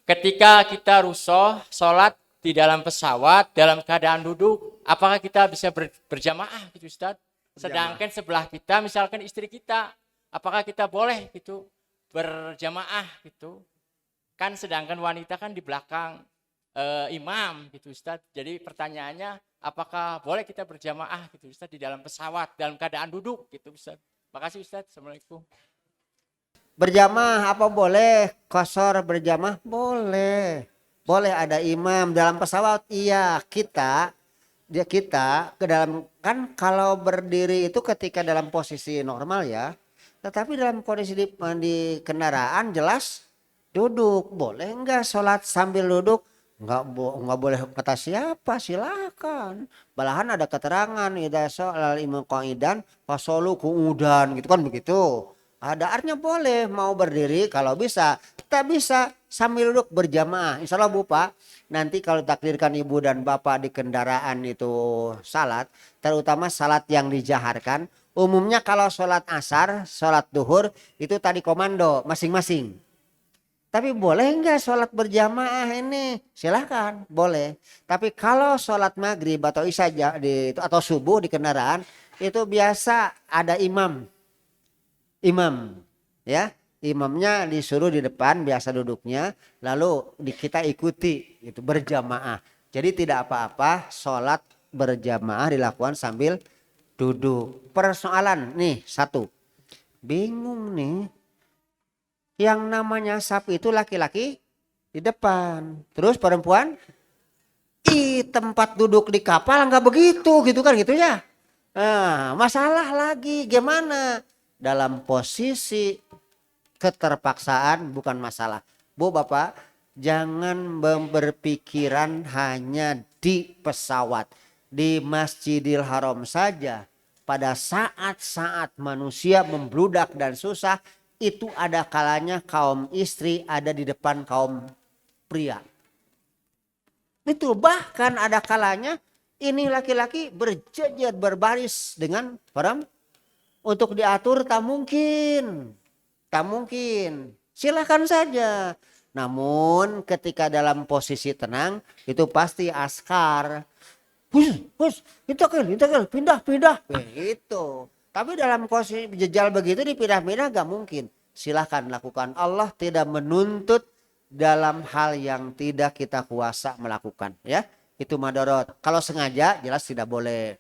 Ketika kita rusuh, sholat di dalam pesawat, dalam keadaan duduk, apakah kita bisa berjamaah gitu Ustaz? Sedangkan sebelah kita, misalkan istri kita, apakah kita boleh gitu berjamaah gitu? Kan sedangkan wanita kan di belakang imam gitu Ustaz. Jadi pertanyaannya, apakah boleh kita berjamaah gitu Ustaz di dalam pesawat, dalam keadaan duduk gitu Ustaz? Makasih Ustaz. Assalamualaikum. Berjamaah apa boleh? Qashar berjamaah boleh. Boleh ada imam dalam pesawat. Iya, kita ke dalam kan kalau berdiri itu ketika dalam posisi normal ya. Tetapi dalam kondisi di kendaraan jelas duduk. Boleh enggak sholat sambil duduk? Enggak boleh kata siapa, silakan. Malahan ada keterangan idza sholal imam qaidan fasolu qu'udan gitu kan begitu. Ada artinya boleh mau berdiri kalau bisa, tak bisa sambil duduk berjamaah. Insya Allah Bu Pak, nanti kalau takdirkan ibu dan bapak di kendaraan itu salat, terutama salat yang dijaharkan, umumnya kalau sholat asar, sholat duhur itu tadi komando masing-masing. Tapi boleh enggak sholat berjamaah ini? Silahkan, boleh. Tapi kalau sholat maghrib atau isya atau subuh di kendaraan, itu biasa ada imam ya, imamnya disuruh di depan biasa duduknya, lalu kita ikuti itu berjamaah. Jadi tidak apa-apa sholat berjamaah dilakukan sambil duduk. Persoalan nih satu, bingung nih, yang namanya saf itu laki-laki di depan, terus perempuan tempat duduk di kapal nggak begitu gitu kan gitu ya. Nah, masalah lagi gimana dalam posisi keterpaksaan bukan masalah. Bu Bapak, jangan berpikiran hanya di pesawat. Di Masjidil Haram saja pada saat-saat manusia membludak dan susah itu ada kalanya kaum istri ada di depan kaum pria. Itu bahkan ada kalanya ini laki-laki berjejer berbaris dengan perempuan. Untuk diatur tak mungkin. Tak mungkin. Silakan saja. Namun ketika dalam posisi tenang itu pasti askar. Hus, itu kan, pindah. Begitu. Tapi dalam posisi jejal begitu dipindah-pindah gak mungkin. Silahkan lakukan. Allah tidak menuntut dalam hal yang tidak kita kuasa melakukan. Ya, itu madorot. Kalau sengaja jelas tidak boleh.